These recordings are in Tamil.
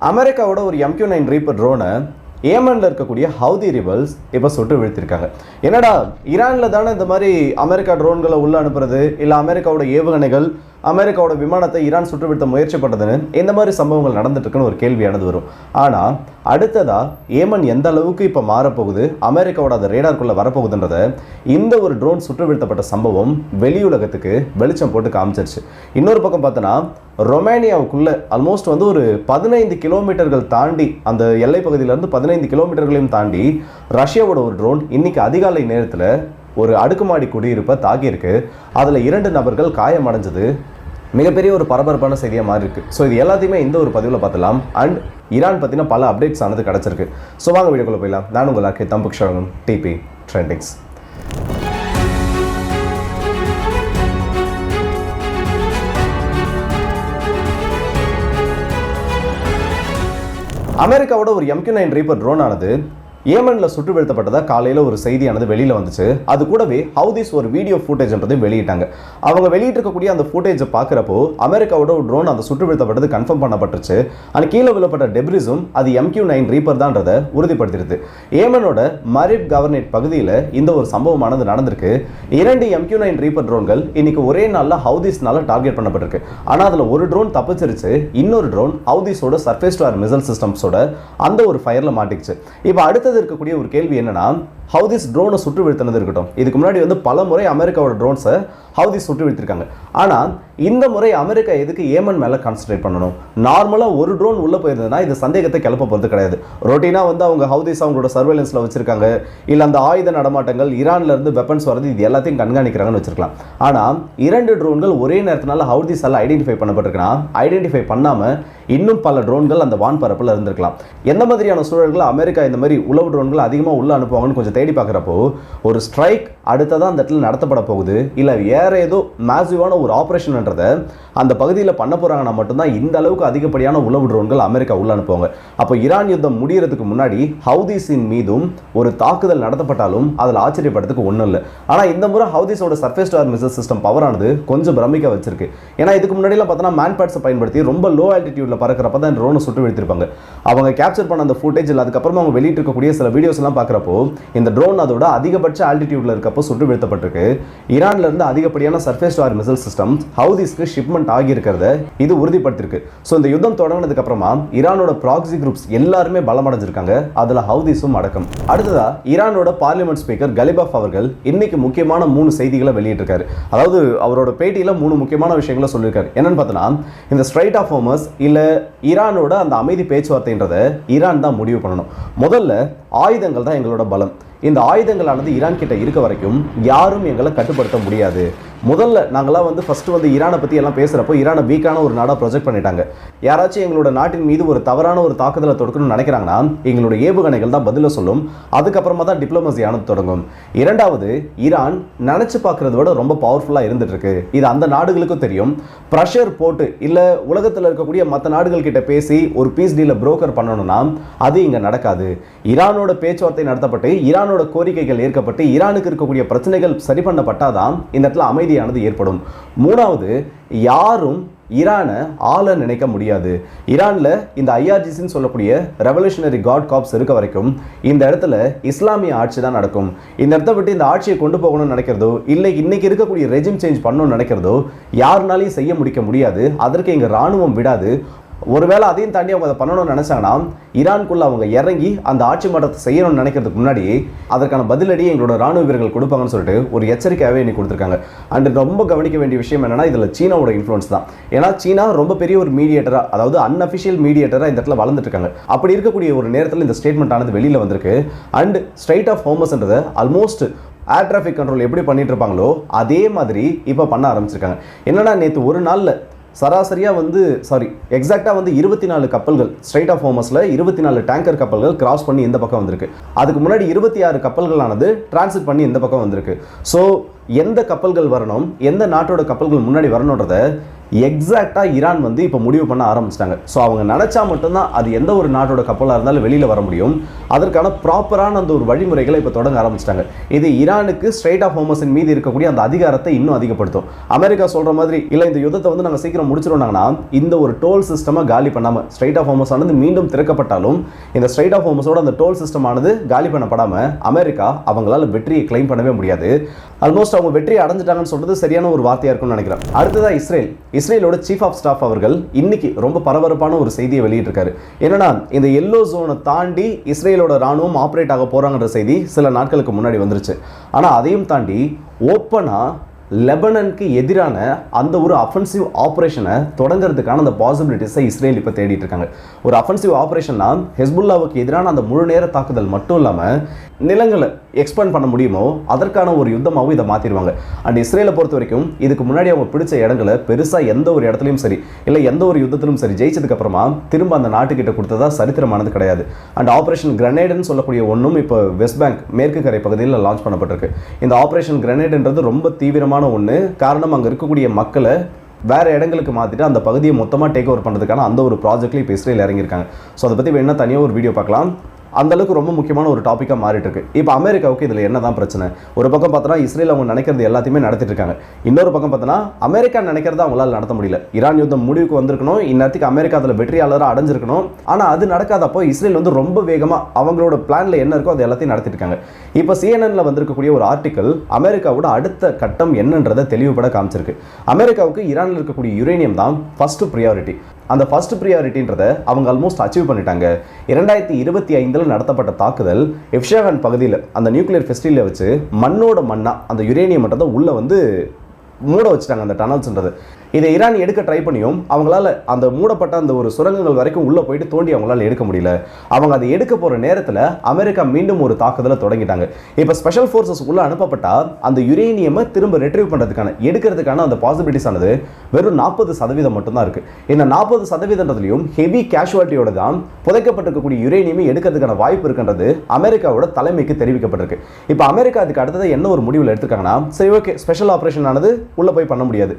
அமெரிக்காவோட ஒரு MQ-9 ரீப்பர் ட்ரோனை ஏமனில் இருக்கக்கூடிய ஹவுதி ரிபல்ஸ் இப்போ சுட்டு வீழ்த்திருக்காங்க. என்னடா ஈரானில் தானே இந்த மாதிரி அமெரிக்கா ட்ரோன்களை உள்ள அனுப்புறது, இல்லை அமெரிக்காவோட ஏவுகணைகள் அமெரிக்காவோட விமானத்தை ஈரான் சுட்டு வீழ்த்த முயற்சி பண்ணுறதுன்னு இந்த மாதிரி சம்பவங்கள் நடந்துட்டு இருக்குன்னு ஒரு கேள்வியானது வரும். ஆனால் அடுத்ததா ஏமன் எந்த அளவுக்கு இப்போ மாறப்போகுது, அமெரிக்காவோட அந்த ரேடார்க்குள்ளே வரப்போகுதுன்றத இந்த ஒரு ட்ரோன் சுட்டு வீழ்த்தப்பட்ட சம்பவம் வெளியுலகத்துக்கு வெளிச்சம் போட்டு காமிச்சிருச்சு. இன்னொரு பக்கம் பார்த்தோன்னா ரொமேனியாவுக்குள்ள ஆல்மோஸ்ட் வந்து ஒரு 15 கிலோமீட்டர்கள் தாண்டி, அந்த எல்லை பகுதியிலேருந்து 15 கிலோமீட்டர்களையும் தாண்டி ரஷ்யாவோட ஒரு ட்ரோன் இன்னைக்கு அதிகாலை நேரத்தில் ஒரு அடுக்குமாடி குடியிருப்பை தாக்கியிருக்கு. அதில் 2 நபர்கள் காயமடைஞ்சது மிகப்பெரிய ஒரு பரபரப்பான செய்தியாக மாறி இருக்கு. ஸோ இது எல்லாத்தையுமே இந்த ஒரு பதிவில் பார்த்துலாம். அண்ட் ஈரான் பற்றின பல அப்டேட்ஸ் ஆனது கிடச்சிருக்கு. ஸோ வாங்க வீடியோக்குள்ளே போயிடலாம். நான் உங்கள் ஆக்கே தம்புக் ஷவங்கம் டிபி ட்ரெண்டிங்ஸ். அமெரிக்காவோட ஒரு MQ-9 ரீப்பர் ட்ரோன் ஆனது ஏமனில் சுட்டு வீழ்த்தப்பட்டதா காலையில் ஒரு செய்தியானது வெளியில் வந்துச்சு. அது கூடவே ஹவுதிஸ் ஒரு வீடியோ ஃபுட்டேஜ்ன்றதையும் வெளியிட்டாங்க. அவங்க வெளியிட்டிருக்கக்கூடிய அந்த ஃபுட்டேஜை பார்க்குறப்போ அமெரிக்காவோட ஒரு ட்ரோன் அந்த சுட்டு வீழ்த்தப்பட்டது கன்ஃபார்ம் பண்ணப்பட்டுச்சு. அந்த கீழே விழப்பட்ட டெப்ரிஸும் அது MQ-9 ரீப்பர் தான்றதை உறுதிப்படுத்திடுது. ஏமனோட மரிப் கவர்னேட் பகுதியில் இந்த ஒரு சம்பவமானது நடந்திருக்கு. 2 MQ-9 ரீப்பர் ட்ரோன்கள் இன்னைக்கு ஒரே நாளில் ஹவுதிஸ்னால டார்கெட் பண்ணப்பட்டிருக்கு. ஆனால் அதில் ஒரு ட்ரோன் தப்பிச்சிருச்சு, இன்னொரு ட்ரோன் ஹவுதிஸோட சர்ஃபேஸ் டு ஏர் மிசைல் சிஸ்டம்ஸோட அந்த ஒரு ஃபயரில் மாட்டிக்கிச்சு. இப்போ அடுத்த இருக்கக்கூடிய ஒரு கேள்வி என்னன்னா, ஹவுதிஸ் ட்ரோனை சுட்டு வீழ்த்தினது இருக்கட்டும், இதுக்கு முன்னாடி வந்து பல முறை அமெரிக்காவோட ட்ரோன்ஸை ஹவுதிஸ் சுட்டு வீழ்த்திருக்காங்க. ஆனால் இந்த முறை அமெரிக்கா எதுக்கு ஏமன் மேலே கான்சன்ட்ரேட் பண்ணணும்? நார்மலாக ஒரு ட்ரோன் உள்ளே போயிருந்ததுன்னா இது சந்தேகத்தை கிளப்ப போகிறது கிடையாது. ரொட்டீனாக வந்து அவங்க ஹவுதிஸ் அவங்களோட சர்வேலன்ஸில் வச்சிருக்காங்க, இல்லை அந்த ஆயுத நடமாட்டங்கள் ஈரான்லேருந்து வெப்பன்ஸ் வரது இது எல்லாத்தையும் கண்காணிக்கிறாங்கன்னு வச்சிருக்கலாம். ஆனால் 2 ட்ரோன்கள் ஒரே நேரத்தினால ஹவுதிஸால் ஐடென்டிஃபை பண்ணப்பட்டிருக்குன்னா ஐடென்டிஃபை பண்ணாமல் இன்னும் பல ட்ரோன்கள் அந்த வான்பரப்பில் இருந்திருக்கலாம். எந்த மாதிரியான சூழல்கள் அமெரிக்கா இந்த மாதிரி உளவு ட்ரோன்கள் அதிகமாக உள்ள அனுப்புவாங்கன்னு கொஞ்சம் தேடி பார்க்குறப்போ ஒரு ஸ்ட்ரைக் அடுத்ததான் அந்த இடத்துல நடத்தப்பட போகுது, இல்லை வேற ஏதோ மேசிவான ஒரு ஆப்ரேஷன்ன்றதை அந்த பகுதியில் பண்ண போகிறாங்கன்னா மட்டும்தான் இந்த அளவுக்கு அதிகப்படியான உளவு ட்ரோன்கள் அமெரிக்கா உள்ள அனுப்புவாங்க. அப்போ ஈரான் யுத்தம் முடியறதுக்கு முன்னாடி ஹவுதிஸின் மீதும் ஒரு தாக்குதல் நடத்தப்பட்டாலும் அதில் ஆச்சரியப்படுறதுக்கு ஒன்றும் இல்லை. ஆனால் இந்த முறை ஹவுதிஸோட surface to air missile system பவரானது கொஞ்சம் பிரமிக்க வச்சிருக்கு. ஏன்னா இதுக்கு முன்னாடிலாம் பார்த்தோன்னா மேன்பேட்ஸை பயன்படுத்தி ரொம்ப லோ ஆல்டிடியூட்ல பறக்கிறப்ப தான் ட்ரோனை சுட்டு வீழ்த்திருப்பாங்க. அவங்க கேப்சர் பண்ண அந்த ஃபுட்டேஜ் இல்லை, அதுக்கப்புறமா அவங்க வெளியிட்டு இருக்கக்கூடிய சில வீடியோஸ் எல்லாம் பார்க்குறப்போ இந்த ட்ரோன் அதோட அதிகபட்ச ஆல்டிடியூட்ல இருக்கப்போ சுட்டு வீழ்த்தப்பட்டிருக்கு. ஈரான்ல இருந்து அதிகப்படியான surface to air missile system ஹவுதிஸ்க்கு ஷிப்மெண்ட் ஆகி இருக்கிறத இது உறுதிப்படுத்திருக்கு. ஸோ இந்த யுத்தம் தொடங்கினதுக்கு அப்புறமா ஈரானோட ப்ராக்ஸி குரூப்ஸ் எல்லாருமே பலமடைஞ்சிருக்காங்க, அதுல ஹவுதிஸும் அடக்கம். அடுத்ததா ஈரானோட பார்லிமெண்ட் ஸ்பீக்கர் கலிபாஃப் அவர்கள் இன்னைக்கு முக்கியமான 3 செய்திகளை வெளியிட்டிருக்காரு. அதாவது அவரோட பேட்டியில 3 முக்கியமான விஷயங்களை சொல்லியிருக்காரு. என்னன்னு பார்த்தோன்னா, இந்த ஸ்ட்ரைட் ஆஃப் ஹோர்மஸ் இல்ல ஈரானோட அந்த அமைதி பேச்சுவார்த்தைன்றதை ஈரான் தான் முடிவு பண்ணணும். முதல்ல ஆயுதங்கள் தான் எங்களோட பலம். இந்த ஆயுதங்களானது ஈரான் கிட்ட இருக்க வரைக்கும் யாரும் எங்களை கட்டுப்படுத்த முடியாது. முதல்ல நாங்களாம் வந்து ஃபர்ஸ்ட் வந்து ஈரானை பற்றி எல்லாம் பேசுகிறப்போ ஈரானை வீக்கான ஒரு நாடாக ப்ரொஜெக்ட் பண்ணிட்டாங்க. யாராச்சும் எங்களோட நாட்டின் மீது ஒரு தவறான ஒரு தாக்குதலை தொடுக்கணும்னு நினைக்கிறாங்கன்னா எங்களோட ஏவுகணைகள் தான் பதில சொல்லும், அதுக்கப்புறமா தான் டிப்ளமசி ஆனது தொடங்கும். இரண்டாவது, ஈரான் நினச்சி பார்க்குறத விட ரொம்ப பவர்ஃபுல்லாக இருந்துட்டு இருக்கு, இது அந்த நாடுகளுக்கும் தெரியும். ப்ரெஷர் போட்டு இல்லை உலகத்தில் இருக்கக்கூடிய மற்ற நாடுகள் கிட்ட பேசி ஒரு பீஸ் டீலை புரோக்கர் பண்ணணும்னா அது இங்கே நடக்காது. ஈரானோட பேச்சுவார்த்தை நடத்தப்பட்டு ஈரானோட கோரிக்கைகள் ஏற்கப்பட்டு ஈரானுக்கு இருக்கக்கூடிய பிரச்சனைகள் சரி பண்ணப்பட்டாதான் இந்த இடத்துல அமைதியானது ஏற்படும். மூணாவது, யாரும் ஈரானை ஆள நினைக்க முடியாது. ஈரான்ல இந்த IRGCன்னு சொல்லக்கூடிய ரெவல்யூஷனரி காட் காப்ஸ் இருக்க வரைக்கும் இந்த இடத்துல இஸ்லாமிய ஆட்சி தான் நடக்கும். இந்த இடத்த விட்டு இந்த ஆட்சியை கொண்டு போகணும்னு நினைக்கிறதோ இல்லை இன்னைக்கு இருக்கக்கூடிய ரெஜிம் சேஞ்ச் பண்ணணும்னு நினைக்கிறதோ யாருனாலையும் செய்ய முடியாது. அதற்கு எங்க ராணுவம் விடாது. ஒருவேளை அதையும் தாண்டி அவங்க அதை பண்ணணும்னு நினைச்சாங்கன்னா ஈரானுக்குள்ள அவங்க இறங்கி அந்த ஆட்சி மாற்றத்தை செய்யணும்னு நினைக்கிறதுக்கு முன்னாடி அதற்கான பதிலடி எங்களோட ராணுவ வீரர்கள் கொடுப்பாங்கன்னு சொல்லிட்டு ஒரு எச்சரிக்கையாகவே இன்னைக்கு கொடுத்துருக்காங்க. அண்ட் ரொம்ப கவனிக்க வேண்டிய விஷயம் என்னன்னா, இதில் சீனாவோட இன்ஃப்ளூன்ஸ் தான். ஏன்னா சீனா ரொம்ப பெரிய ஒரு மீடியேட்டரா, அதாவது அன்அஃபிஷியல் மீடியேட்டரா இந்த இடத்துல வளர்ந்துட்டு இருக்காங்க. அப்படி இருக்கக்கூடிய ஒரு நேரத்தில் இந்த ஸ்டேட்மெண்ட் ஆனது வெளியில வந்திருக்கு. அண்ட் ஸ்ட்ரைட் ஆஃப் ஹோர்மஸ்ன்றது ஆல்மோஸ்ட் ஏர் டிராஃபிக் கண்ட்ரோல் எப்படி பண்ணிட்டு இருப்பாங்களோ அதே மாதிரி இப்போ பண்ண ஆரம்பிச்சிருக்காங்க. என்னன்னா நேற்று ஒரு நாளில் சராசரியாக வந்து எக்ஸாக்டாக வந்து 24 கப்பல்கள் ஸ்ட்ரைட் ஆஃப் ஹோர்மஸில் 24 டேங்கர் கப்பல்கள் கிராஸ் பண்ணி இந்த பக்கம் வந்திருக்கு. அதுக்கு முன்னாடி 26 கப்பல்களானது டிரான்சிட் பண்ணி இந்த பக்கம் வந்திருக்கு. ஸோ எந்த கப்பல்கள் வரணும், எந்த நாட்டோட கப்பல்கள் முன்னாடி வரணுன்றத எக்ஸாக்டாக ஈரான் வந்து இப்போ முடிவு பண்ண ஆரம்பிச்சிட்டாங்க. ஸோ அவங்க நினச்சா மட்டும்தான் அது எந்த ஒரு நாட்டோட கப்பலாக இருந்தாலும் வெளியில் வர முடியும். அதற்கான ப்ராப்பரான அந்த ஒரு வழிமுறைகளை இப்போ தொடங்க ஆரம்பிச்சிட்டாங்க. இது ஈரானுக்கு ஸ்ட்ரெய்ட் ஆஃப் ஹோர்மஸின் மீது இருக்கக்கூடிய அந்த அதிகாரத்தை இன்னும் அதிகப்படுத்தும். அமெரிக்கா சொல்கிற மாதிரி இல்லை இந்த யுத்தத்தை வந்து நாங்கள் சீக்கிரம் முடிச்சிருவோம்னா இந்த ஒரு டோல் சிஸ்டமாக காலி பண்ணாமல் ஸ்ட்ரெய்ட் ஆஃப் ஹோர்மஸ் ஆனது மீண்டும் திறக்கப்பட்டாலும் இந்த ஸ்ட்ரெய்ட் ஆஃப் ஹோர்மஸோட அந்த டோல் சிஸ்டம் ஆனது காலி பண்ணப்படாமல் அமெரிக்கா அவங்களால வெற்றியை கிளைம் பண்ணவே முடியாது. ஆல்மோஸ்ட் அவங்க வெற்றியை அடைஞ்சிட்டாங்கன்னு சொல்றது சரியான ஒரு வார்த்தையாக இருக்கும்னு நினைக்கிறேன். அடுத்ததான் இஸ்ரேலோட சீஃப் ஆஃப் ஸ்டாஃப் அவர்கள் இன்னைக்கு ரொம்ப பரபரப்பான ஒரு செய்தியை வெளியிட்டிருக்காரு. என்னன்னா இந்த எல்லோ ஜோனை தாண்டி இஸ்ரேலோட ராணுவம் ஆப்ரேட் ஆக போறாங்கன்ற செய்தி சில நாட்களுக்கு முன்னாடி வந்துருச்சு. ஆனால் அதையும் தாண்டி ஓப்பனா லெபனனுக்கு எதிரான அந்த ஒரு அஃபென்சிவ் ஆப்ரேஷனை தொடங்கிறதுக்கான அந்த பாசிபிலிட்டிஸை இஸ்ரேல் இப்போ தேடிட்டு இருக்காங்க. ஒரு அஃபென்சிவ் ஆப்ரேஷன்னா ஹெஸ்புல்லாவுக்கு எதிரான அந்த முழு நேர தாக்குதல் மட்டும் இல்லாமல் நிலங்களை எக்ஸ்பேண்ட் பண்ண முடியுமோ அதற்கான ஒரு யுத்தமாகவும் இதை மாற்றிடுவாங்க. அண்ட் இஸ்ரேலை பொறுத்த வரைக்கும் இதுக்கு முன்னாடி அவங்க பிடிச்ச இடங்களை பெருசாக எந்த ஒரு இடத்துலையும் சரி இல்லை எந்த ஒரு யுத்தத்திலும் சரி ஜெயிச்சதுக்கு அப்புறமா திரும்ப அந்த நாட்டுக்கிட்ட கொடுத்ததா சரித்திரமானது கிடையாது. அண்ட் ஆப்ரேஷன் கிரனேடுன்னு சொல்லக்கூடிய ஒன்றும் இப்போ வெஸ்ட் பேங்க் மேற்கு கரை பகுதியில் லான்ச் பண்ணப்பட்டிருக்கு. இந்த ஆப்ரேஷன் கிரனேடுன்றது ரொம்ப தீவிரமான ஒன்று. காரணம் அங்கே இருக்கக்கூடிய மக்களை வேறு இடங்களுக்கு மாற்றிட்டு அந்த பகுதியை மொத்தமாக டேக் ஓவர் பண்ணுறதுக்கான அந்த ஒரு ப்ராஜெக்ட்ல இப்போ இஸ்ரேல் இறங்கியிருக்காங்க. ஸோ அதை பற்றி வேணா தனியாக ஒரு வீடியோ பார்க்கலாம். அந்த அளவுக்கு ரொம்ப முக்கியமான ஒரு டாப்பிக்காக மாறிட்டு இருக்கு. இப்போ அமெரிக்காவுக்கு இதில் என்ன தான் பிரச்சனை? ஒரு பக்கம் பார்த்தோன்னா இஸ்ரேல் அவங்க நினைக்கிறது எல்லாத்தையுமே நடத்திட்டு இருக்காங்க. இன்னொரு பக்கம் பார்த்தோன்னா அமெரிக்கா நினைக்கிறத அவங்களால நடத்த முடியல. ஈரான் யுத்தம் முடிவுக்கு வந்திருக்கணும், இந்நேரத்துக்கு அமெரிக்கா அதில் வெற்றியாளராக அடைஞ்சிருக்கணும். ஆனால் அது நடக்காதப்போ இஸ்ரேல் வந்து ரொம்ப வேகமாக அவங்களோட பிளானில் என்ன இருக்கோ அது எல்லாத்தையும் நடத்திட்டு இருக்காங்க. இப்போ சிஎன்என்ல வந்திருக்கக்கூடிய ஒரு ஆர்டிக்கல் அமெரிக்காவோட அடுத்த கட்டம் என்னன்றதை தெளிவுபட காமிச்சிருக்கு. அமெரிக்காவுக்கு ஈரானில் இருக்கக்கூடிய யுரேனியம் தான் ஃபர்ஸ்ட் ப்ரியாரிட்டி. அந்த ஃபர்ஸ்ட் ப்ரியாரிட்டின்றதை அவங்க ஆல்மோஸ்ட் அச்சீவ் பண்ணிட்டாங்க. 2025 நடத்தப்பட்ட தாக்குதல் எஃப்ஷாகன் பகுதியில் அந்த நியூக்ளியர் ஃபெசிலிட்டியில் வச்சு மண்ணோட மண்ணா அந்த யுரேனியம் மட்டும் தான் உள்ளே வந்து மூட வச்சுட்டாங்க அந்த டனல்ஸ்ன்றது. இதை ஈரான் எடுக்க ட்ரை பண்ணியும் அவங்களால அந்த மூடப்பட்ட அந்த ஒரு சுரங்கங்கள் வரைக்கும் உள்ளே போயிட்டு தோண்டி அவங்களால எடுக்க முடியல. அவங்க அதை எடுக்க போகிற நேரத்தில் அமெரிக்கா மீண்டும் ஒரு தாக்குதலை தொடங்கிட்டாங்க. இப்போ ஸ்பெஷல் ஃபோர்ஸஸ் உள்ள அனுப்பப்பட்டா அந்த யுரேனியமை திரும்ப ரெட்ரீவ் பண்ணுறதுக்கான எடுக்கிறதுக்கான அந்த பாசிபிலிட்டிஸ் ஆனது வெறும் 40% மட்டும்தான் இருக்குது. இந்த 40%லையும் ஹெவி கேஷுவாலிட்டியோட தான் புதைக்கப்பட்டிருக்கக்கூடிய யுரேனியமை எடுக்கிறதுக்கான வாய்ப்பு இருக்குன்றது அமெரிக்காவோட தலைமைக்கு தெரிவிக்கப்பட்டிருக்கு. இப்போ அமெரிக்கா அதுக்கு அடுத்தது என்ன ஒரு முடிவில் எடுத்திருக்காங்கன்னா சரி ஓகே ஸ்பெஷல் ஆப்ரேஷன் ஆனது உள்ளே போய் பண்ண முடியாது.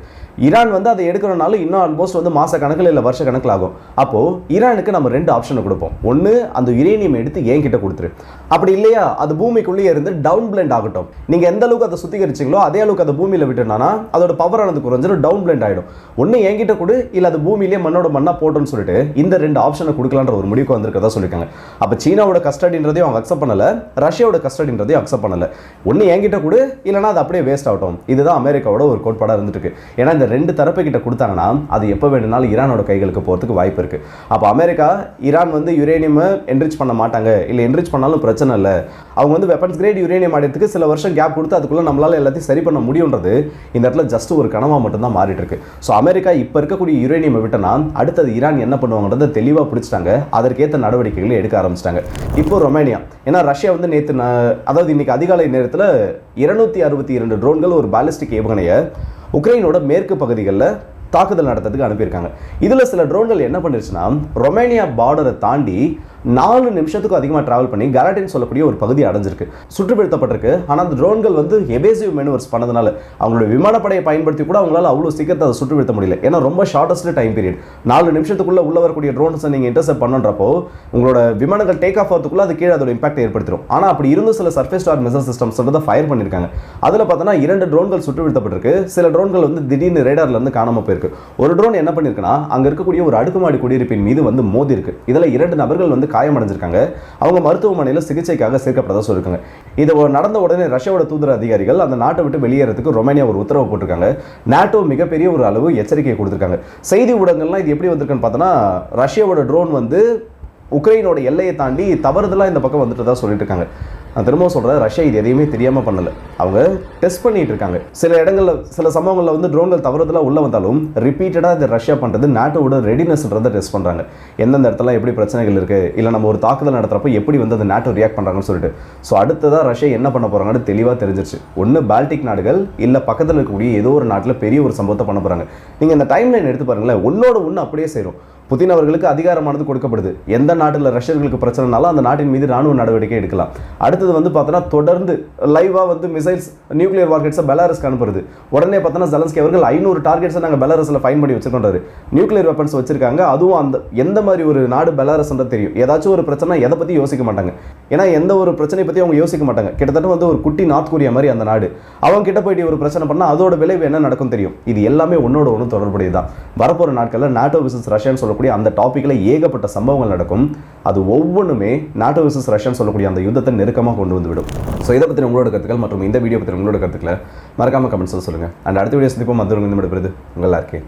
ஈரான் வந்து அதை எடுக்கிறனால இன்னும் ஆல்மோஸ்ட் வந்து மாச கணக்கில் இல்லை வருஷ கணக்கில் ஆகும். அப்போ ஈரானுக்கு நம்ம 2 ஆப்ஷனை கொடுப்போம். ஒன்று அந்த யுரேனியம் எடுத்து ஏன் கிட்ட கொடுத்துரு, அப்படி இல்லையா அது பூமிக்குள்ளேயே இருந்து டவுன் பிளெண்ட் ஆகட்டும். நீங்கள் எந்த அளவுக்கு அதை சுத்திகரிச்சிங்களோ அதே அளவுக்கு அதை பூமியில் விட்டுனா அதோட பவர் ஆனது குறைஞ்சிடும், டவுன் பிளெண்ட் ஆகிடும். ஒன்று என்கிட்ட கொடு இல்லை அது பூமியிலேயே மண்ணோட மண்ணா போட்டோன்னு சொல்லிட்டு இந்த 2 ஆப்ஷனை கொடுக்கலான்ற ஒரு முடிவுக்கு வந்திருக்கதா சொல்லியிருக்காங்க. அப்போ சீனாவோட கஸ்டடின்றதையும் அவங்க அக்செப்ட் பண்ணல, ரஷ்யாவோட கஸ்டடின்றதையும் அக்செப்ட் பண்ணல. ஒன்று என்கிட்ட கொடு இல்லைனா அது அப்படியே வேஸ்ட் ஆகட்டும். இதுதான் அமெரிக்காவோட ஒரு கோட்பாடாக இருந்துட்டு இருக்கு. ஏன்னா இந்த 2 தரப்பு கிட்ட கொடுத்தாங்கன்னா அது எப்போ வேணும்னாலும் ஈரானோட கைகளுக்கு போகிறதுக்கு வாய்ப்பு இருக்கு. அப்போ அமெரிக்கா ஈரான் வந்து யுரேனியம் என்ரிச் பண்ண மாட்டாங்க, இல்லை என்ரிச் பண்ணாலும் பிரச்சனை இல்லை, அவங்க வந்து வெப்பன்ஸ் கிரேட் யுரேனியம் ஆடுறதுக்கு சில வருஷம் கேப் கொடுத்து அதுக்குள்ள நம்மளால எல்லாத்தையும் சரி பண்ண முடியுன்றது இந்த இடத்துல ஜஸ்ட் ஒரு கனவா மட்டும் தான் மாறிட்டு இருக்கு. ஸோ அமெரிக்கா இப்போ இருக்கக்கூடிய யுரேனியம் விட்டனா அடுத்தது ஈரான் என்ன பண்ணுவாங்கன்றதை தெளிவாக பிடிச்சிட்டாங்க. அதற்கேற்ற நடவடிக்கைகளை எடுக்க ஆரம்பிச்சிட்டாங்க. இப்போ ரொமேனியா, ஏன்னா ரஷ்யா வந்து நேற்று அதாவது இன்னைக்கு அதிகாலை நேரத்தில் 262 ட்ரோன்கள் ஒரு பாலிஸ்டிக் ஏவுகணையை உக்ரைனோட மேற்கு பகுதிகளில் தாக்குதல் நடத்துறதுக்கு அனுப்பியிருக்காங்க. இதில் சில ட்ரோன்கள் என்ன பண்ணிருச்சுன்னா ரொமேனியா பார்டரை தாண்டி 4 நிமிஷத்துக்கும் அதிகமாக டிராவல் பண்ணி கராட்டின் சொல்லக்கூடிய ஒரு பகுதி அடைஞ்சிருக்கு, சுற்றுப்படுத்தப்பட்டிருக்கு. ஆனால் அந்த ட்ரோன்கள் வந்து எவேசிவ் மேனுவர்ஸ் பண்ணதுனால அவங்களோட விமானப்படையை பயன்படுத்தி கூட அவங்களால அவ்வளோ சீக்கிரத்தை அதை சுற்றுப்படுத்த முடியல. ஏன்னா ரொம்ப ஷார்ட்டஸ்ட் டைம் பீரியட் 4 நிமிஷத்துக்குள்ள உள்ள வரக்கூடிய ட்ரோன்ஸை நீங்கள் இன்டர்செப்ட் பண்ணுறப்போ உங்களோட விமானங்கள் டேக் ஆஃப் ஆகிறதுக்குள்ள அது கீழே அதோட இம்பாக்ட் ஏற்படுத்திடும். ஆனால் அப்படி இருந்தும் சில surface to air missile systems வந்து ஃபயர் பண்ணியிருக்காங்க. அதில் பார்த்தோன்னா 2 ட்ரோன்கள் சுற்றுப்படுத்தப்பட்டிருக்கு. சில ட்ரோன்கள் வந்து திடீர்னு ரேடார்ல இருந்து காணாமல் போயிருக்கு. ஒரு ட்ரோன் என்ன பண்ணிருக்குன்னா அங்கே இருக்கக்கூடிய ஒரு அடுக்குமாடி குடியிருப்பின் மீது வந்து மோதி இருக்கு. இதில் 2 நபர்கள் வந்து காயமடைஞ்சிருக்காங்க. அவங்க மருத்துவமனையில் சிகிச்சைக்காக சேர்க்கப்பட்டதா சொல்லிருக்காங்க. இது நடந்த உடனே ரஷ்யாவோட தூதர அதிகாரிகள் அந்த நாட்டை விட்டு வெளியேறதுக்கு ரொமேனியா ஒரு உத்தரவு போட்டிருக்காங்க. நாட்டோ மிகப்பெரிய ஒரு அளவு எச்சரிக்கையை கொடுத்திருக்காங்க. செய்தி ஊடகங்கள்லாம் இது எப்படி வந்திருக்குன்னு பார்த்தோன்னா ரஷ்யாவோட ட்ரோன் வந்து உக்ரைனோட எல்லையை தாண்டி தவறுதலாக இந்த பக்கம் வந்துட்டு தான் சொல்லிட்டு இருக்காங்க. நான் திரும்ப சொல்கிறேன், ரஷ்யா இது எதையுமே தெரியாமல் பண்ணலை, அவங்க டெஸ்ட் பண்ணிட்டு இருக்காங்க. சில இடங்களில் சில சம்பவங்களில் வந்து ட்ரோன்கள் தவறுதலாக உள்ளே வந்தாலும் ரிப்பீட்டடாக இந்த ரஷ்யா பண்ணுறது நாட்டோட ரெடினஸ்ன்றதை டெஸ்ட் பண்ணுறாங்க. எந்தெந்த இடத்துல எப்படி பிரச்சனைகள் இருக்குது, இல்லை நம்ம ஒரு தாக்குதல் நடத்துகிறப்போ எப்படி வந்து அந்த நாட்டோ ரியாக்ட் பண்ணுறாங்கன்னு சொல்லிட்டு. ஸோ அடுத்ததாக ரஷ்யா என்ன பண்ண போகிறாங்கன்னு தெளிவாக தெரிஞ்சிருச்சு. ஒன்று பால்டிக் நாடுகள் இல்லை பக்கத்தில் இருக்கக்கூடிய ஏதோ ஒரு நாட்டில் பெரிய ஒரு சம்பவத்தை பண்ண போகிறாங்க. நீங்கள் இந்த டைம் லைன் எடுத்து பாருங்களேன், ஒன்னோட ஒன்று அப்படியே சேரும். புதின் அவர்களுக்கு அதிகாரமானது கொடுக்கப்படுது. எந்த நாட்டில் ரஷ்யர்களுக்கு பிரச்சனைனாலும் அந்த நாட்டின் மீது ராணுவ நடவடிக்கை எடுக்கலாம். அடுத்தது வந்து பார்த்தோன்னா தொடர்ந்து லைவாக வந்து மிசைல்ஸ் நியூக்ளியர் வார்கெட்ஸை பெலாரஸ்க்கு அனுப்புறது. உடனே பார்த்தோன்னா ஜெலன்ஸ்கி அவர்கள் 500 டார்கெட்ஸை நாங்கள் பெலாரஸில் ஃபைன் பண்ணி வச்சிருக்கோன்றாரு. நியூக்ளியர் வெப்பன்ஸ் வச்சிருக்காங்க. அதுவும் அந்த எந்த மாதிரி ஒரு நாடு பெலாரஸ்ன்றது தெரியும். ஏதாச்சும் ஒரு பிரச்சனை எதை பற்றி யோசிக்க மாட்டாங்க. ஏன்னா எந்த ஒரு பிரச்சனை பற்றி அவங்க யோசிக்க மாட்டாங்க. கிட்டத்தட்ட வந்து ஒரு குட்டி நார்த் கொரியா மாதிரி அந்த நாடு. அவங்க கிட்ட போயிட்டு ஒரு பிரச்சனை பண்ணால் அதோட விளைவு என்ன நடக்கும் தெரியும். இது எல்லாமே ஒன்னோட ஒன்று தொடர்புடையது தான். வரப்போகிற நாட்களில் நாட்டோ விசஸ் ரஷ்யான்னு சொல்லக்கூடிய அந்த டாப்பிக்கில் ஏகப்பட்ட சம்பவங்கள் நடக்கும். அது ஒவ்வொன்றுமே நாட்டோ விசஸ் ரஷ்யான்னு சொல்லக்கூடிய அந்த யுத்தத்தை நெருக்கமாக கொண்டு வந்து விடும். ஸோ இதை பற்றி உங்களோட கருத்துக்கள் மற்றும் இந்த வீடியோ பற்றி உங்களோட கருத்துக்களை மறக்காமல் கமெண்ட்ஸில் சொல்லுங்கள். அண்ட் அடுத்த வீடியோ சந்திப்போம். மற்றவங்க இந்த மாதிரி உங்கள் இருக்கேன்.